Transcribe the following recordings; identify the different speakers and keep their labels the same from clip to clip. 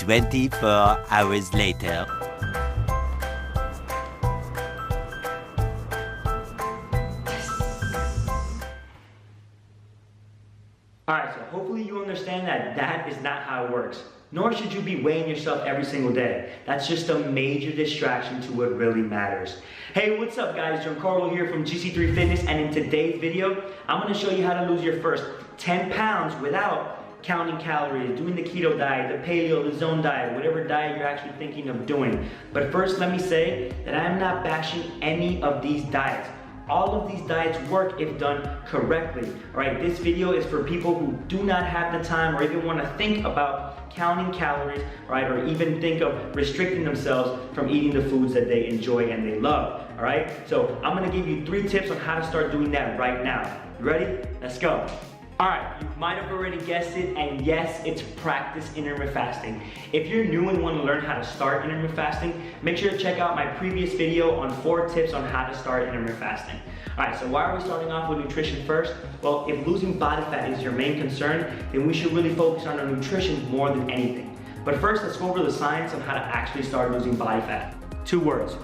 Speaker 1: 24 hours later.
Speaker 2: Alright, so hopefully you understand that that is not how it works. Nor should you be weighing yourself every single day. That's just a major distraction to what really matters. Hey, what's up guys? Giancarlo here from GC3 Fitness, and in today's video, I'm going to show you how to lose your first 10 pounds without counting calories, doing the keto diet, the paleo, the zone diet, whatever diet you're actually thinking of doing. But first, let me say that I'm not bashing any of these diets. All of these diets work if done correctly. Alright, this video is for people who do not have the time or even want to think about counting calories, right, or even think of restricting themselves from eating the foods that they enjoy and they love. Alright, so I'm going to give you 3 tips on how to start doing that right now. You ready? Let's go. Alright, you might have already guessed it, and yes, it's practice intermittent fasting. If you're new and want to learn how to start intermittent fasting, make sure to check out my previous video on 4 tips on how to start intermittent fasting. Alright, so why are we starting off with nutrition first? Well, if losing body fat is your main concern, then we should really focus on our nutrition more than anything. But first, let's go over the science on how to actually start losing body fat. 2 words: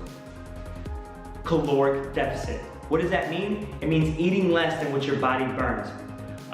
Speaker 2: caloric deficit. What does that mean? It means eating less than what your body burns.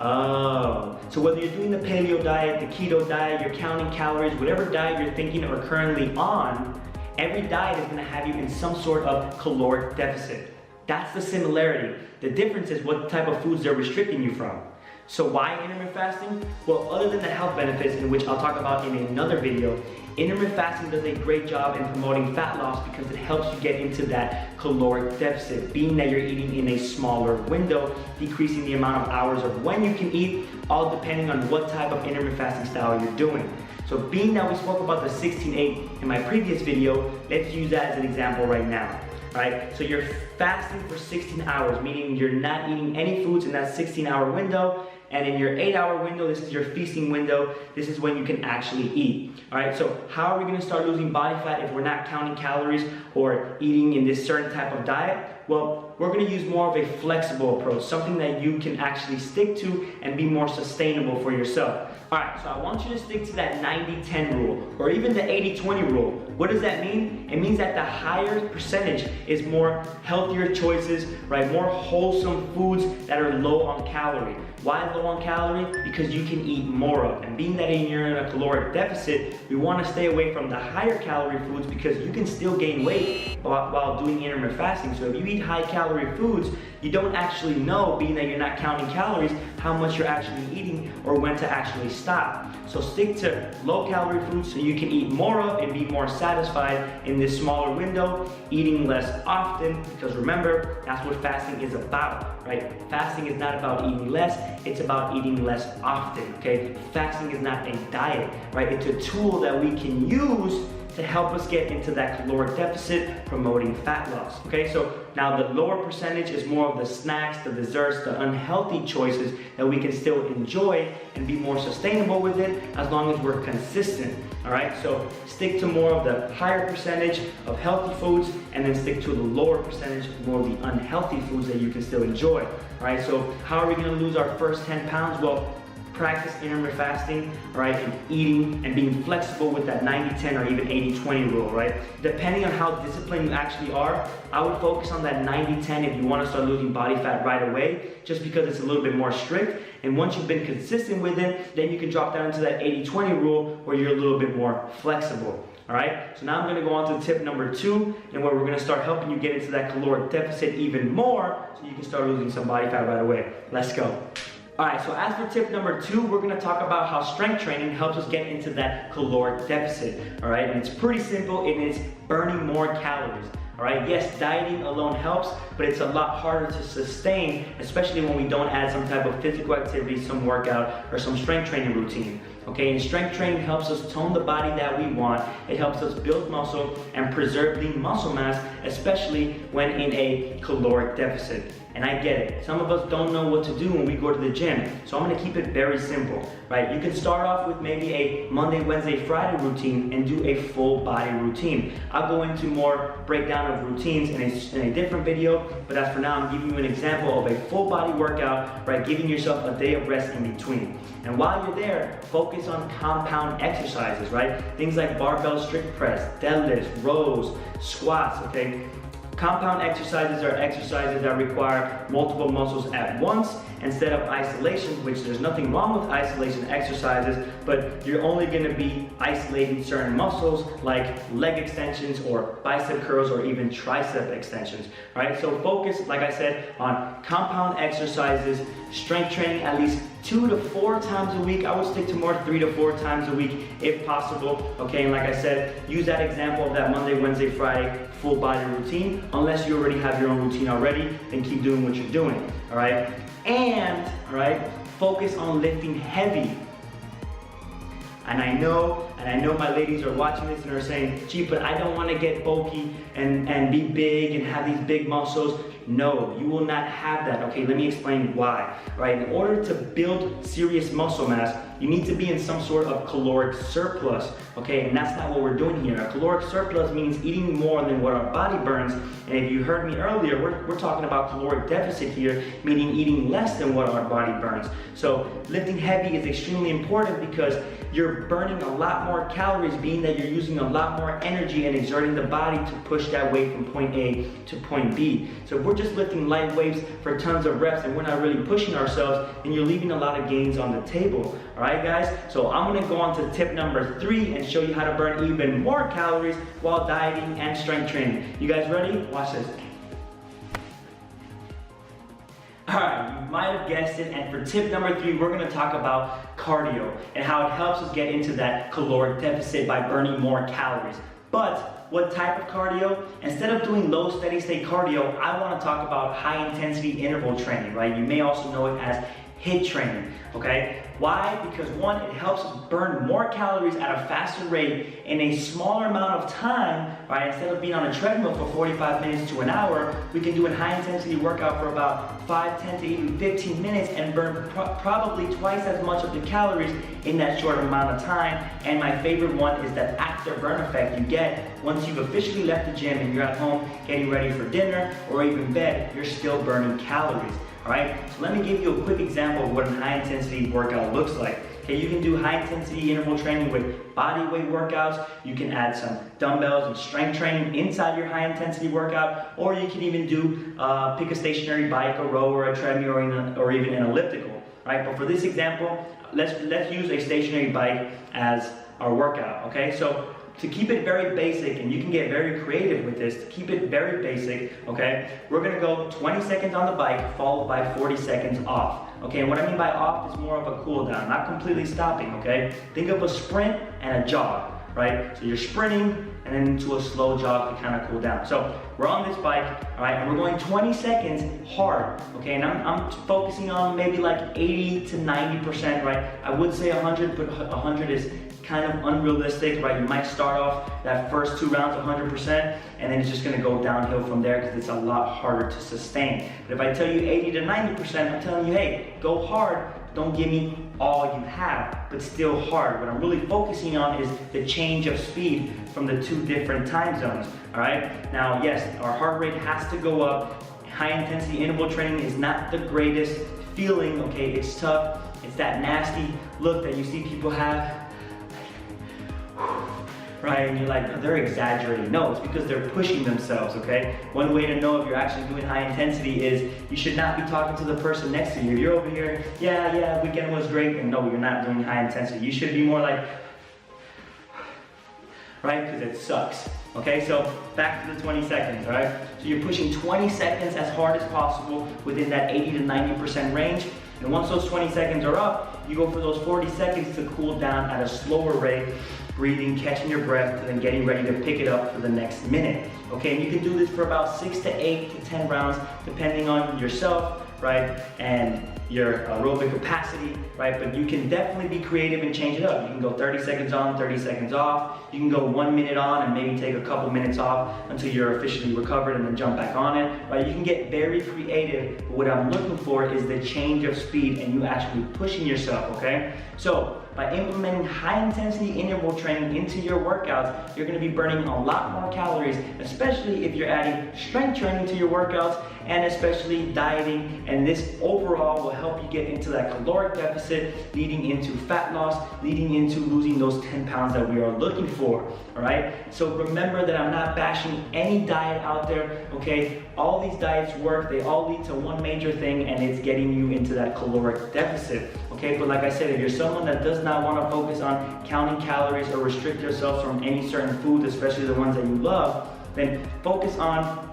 Speaker 2: Oh, so whether you're doing the paleo diet, the keto diet, you're counting calories, whatever diet you're thinking or currently on, every diet is going to have you in some sort of caloric deficit. That's the similarity. The difference is what type of foods they're restricting you from. So why intermittent fasting? Well, other than the health benefits, in which I'll talk about in another video, intermittent fasting does a great job in promoting fat loss because it helps you get into that caloric deficit, being that you're eating in a smaller window, decreasing the amount of hours of when you can eat, all depending on what type of intermittent fasting style you're doing. So being that we spoke about the 16-8 in my previous video, let's use that as an example right now. Right? So you're fasting for 16 hours, meaning you're not eating any foods in that 16-hour window, and in your 8-hour window, this is your feasting window, this is when you can actually eat. Alright, so how are we going to start losing body fat if we're not counting calories or eating in this certain type of diet? Well, we're going to use more of a flexible approach, something that you can actually stick to and be more sustainable for yourself. Alright, so I want you to stick to that 90-10 rule, or even the 80-20 rule. What does that mean? It means that the higher percentage is more healthier choices, right? More wholesome foods that are low on calorie. Why low on calorie? Because you can eat more of. And being that you're in a caloric deficit, we want to stay away from the higher calorie foods because you can still gain weight while doing intermittent fasting. So if you eat high calorie foods, you don't actually know, being that you're not counting calories, how much you're actually eating or when to actually stop. So stick to low calorie foods so you can eat more of and be more satisfied in this smaller window, eating less often, because remember, that's what fasting is about, right? Fasting is not about eating less, it's about eating less often, okay? Fasting is not a diet, right? It's a tool that we can use to help us get into that caloric deficit, promoting fat loss, okay? So now the lower percentage is more of the snacks, the desserts, the unhealthy choices that we can still enjoy and be more sustainable with it as long as we're consistent, all right? So stick to more of the higher percentage of healthy foods and then stick to the lower percentage, more of the unhealthy foods that you can still enjoy, all right? So how are we gonna lose our first 10 pounds? Well, practice intermittent fasting, right, and eating and being flexible with that 90-10 or even 80-20 rule, right? Depending on how disciplined you actually are, I would focus on that 90-10 if you want to start losing body fat right away, just because it's a little bit more strict. And once you've been consistent with it, then you can drop down to that 80-20 rule where you're a little bit more flexible. Alright, so now I'm going to go on to tip number 2, and where we're going to start helping you get into that caloric deficit even more so you can start losing some body fat right away. Let's go. Alright, so as for tip number 2, we're going to talk about how strength training helps us get into that caloric deficit. Alright, and it's pretty simple, and it's burning more calories. Alright, yes, dieting alone helps, but it's a lot harder to sustain, especially when we don't add some type of physical activity, some workout, or some strength training routine. Okay, and strength training helps us tone the body that we want. It helps us build muscle and preserve lean muscle mass, especially when in a caloric deficit. and I get it. Some of us don't know what to do when we go to the gym, so I'm gonna keep it very simple, right? You can start off with maybe a Monday, Wednesday, Friday routine and do a full body routine. I'll go into more breakdown of routines in a different video, but as for now, I'm giving you an example of a full body workout, right? Giving yourself a day of rest in between. And while you're there, focus on compound exercises, right? Things like barbell strict press, deadlifts, rows, squats, okay? Compound exercises are exercises that require multiple muscles at once instead of isolation, which there's nothing wrong with isolation exercises, but you're only gonna be isolating certain muscles like leg extensions or bicep curls or even tricep extensions, right? So focus, like I said, on compound exercises, strength training at least 2 to 4 times a week. I would stick to more 3 to 4 times a week if possible, okay? And like I said, use that example of that Monday, Wednesday, Friday full body routine. Unless you already have your own routine already, then keep doing what you're doing, all right? And, all right, focus on lifting heavy. And I know my ladies are watching this and are saying, gee, but I don't want to get bulky and be big and have these big muscles. No, you will not have that. Okay, let me explain why. Right, in order to build serious muscle mass, you need to be in some sort of caloric surplus. Okay, and that's not what we're doing here. A caloric surplus means eating more than what our body burns. And if you heard me earlier, we're talking about caloric deficit here, meaning eating less than what our body burns. So lifting heavy is extremely important because you're burning a lot more calories, being that you're using a lot more energy and exerting the body to push that weight from point A to point B. So if we're just lifting light weights for tons of reps and we're not really pushing ourselves, then you're leaving a lot of gains on the table. All right, guys? So I'm gonna go on to tip number 3 and show you how to burn even more calories while dieting and strength training. You guys ready? Watch this. Alright, you might have guessed it, and for tip number 3, we're going to talk about cardio and how it helps us get into that caloric deficit by burning more calories. But what type of cardio? Instead of doing low steady state cardio, I want to talk about high intensity interval training, right? You may also know it as HIIT training, okay? Why? Because one, it helps us burn more calories at a faster rate in a smaller amount of time, right? Instead of being on a treadmill for 45 minutes to an hour, we can do a high intensity workout for about 5, 10 to even 15 minutes and burn probably twice as much of the calories in that short amount of time. And my favorite one is that afterburn effect you get once you've officially left the gym and you're at home getting ready for dinner or even bed, you're still burning calories. Alright, so let me give you a quick example of what a high intensity workout looks like. Okay, you can do high intensity interval training with body weight workouts. You can add some dumbbells and strength training inside your high intensity workout, or you can even do pick a stationary bike, a row, or a treadmill, or even an elliptical. Right, but for this example, let's use a stationary bike as our workout. Okay, so to keep it very basic, and you can get very creative with this, to keep it very basic, okay, we're gonna go 20 seconds on the bike, followed by 40 seconds off. Okay, and what I mean by off is more of a cool down, not completely stopping, okay? Think of a sprint and a jog, right? So you're sprinting and then into a slow jog to kind of cool down. So we're on this bike, all right, and we're going 20 seconds hard, okay? And I'm focusing on maybe like 80 to 90%, right? I would say 100, but 100 is kind of unrealistic, right? You might start off that first 2 rounds 100%, and then it's just gonna go downhill from there because it's a lot harder to sustain. But if I tell you 80 to 90%, I'm telling you, hey, go hard. Don't give me all you have, but still hard. What I'm really focusing on is the change of speed from the 2 different time zones, all right? Now, yes, our heart rate has to go up. High intensity interval training is not the greatest feeling, okay? It's tough. It's that nasty look that you see people have, right? And you're like, they're exaggerating. No, it's because they're pushing themselves, okay? One way to know if you're actually doing high intensity is you should not be talking to the person next to you. You're over here, yeah, weekend was great, and no, you're not doing high intensity. You should be more like, right? Because it sucks. Okay, so back to the 20 seconds, all right? So you're pushing 20 seconds as hard as possible within that 80 to 90% range. And once those 20 seconds are up, you go for those 40 seconds to cool down at a slower rate, breathing, catching your breath, and then getting ready to pick it up for the next minute. Okay, and you can do this for about 6 to 8 to 10 rounds, depending on yourself, right? And your aerobic capacity, right? But you can definitely be creative and change it up. You can go 30 seconds on, 30 seconds off. You can go 1 minute on and maybe take a couple minutes off until you're officially recovered and then jump back on it, right? You can get very creative, but what I'm looking for is the change of speed and you actually pushing yourself, okay? So by implementing high intensity interval training into your workouts, you're gonna be burning a lot more calories, especially if you're adding strength training to your workouts and especially dieting. And this overall will help you get into that caloric deficit, leading into fat loss, leading into losing those 10 pounds that we are looking for, all right? So remember that I'm not bashing any diet out there, okay? All these diets work, they all lead to one major thing, and it's getting you into that caloric deficit, okay? But like I said, if you're someone that does not want to focus on counting calories or restrict yourself from any certain foods, especially the ones that you love, then focus on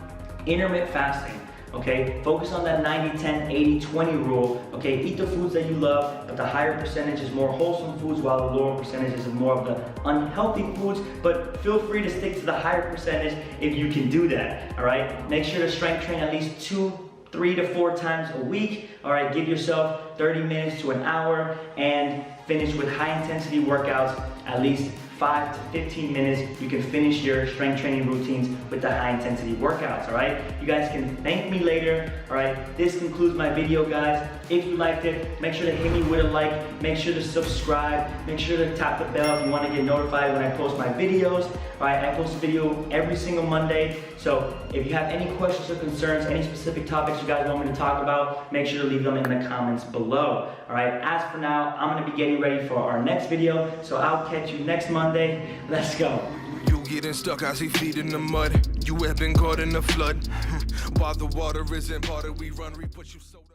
Speaker 2: intermittent fasting. Okay, focus on that 90-10, 80-20 rule. Okay, eat the foods that you love, but the higher percentage is more wholesome foods, while the lower percentage is more of the unhealthy foods. But feel free to stick to the higher percentage if you can do that. All right, make sure to strength train at least 3 to 4 times a week. All right, give yourself 30 minutes to an hour and finish with high intensity workouts, at least 5 to 15 minutes. You can finish your strength training routines with the high intensity workouts, all right? You guys can thank me later, all right? This concludes my video, guys. If you liked it, make sure to hit me with a like, make sure to subscribe, make sure to tap the bell if you want to get notified when I post my videos, all right? I post a video every single Monday, so if you have any questions or concerns, any specific topics you guys want me to talk about, make sure to leave them in the comments below, all right? As for now, I'm going to be getting ready for our next video, so I'll catch you next Monday. Let's go.
Speaker 3: You getting stuck, I see feet in the mud. You have been caught in the flood. While the water isn't parted, we run, we put you soda.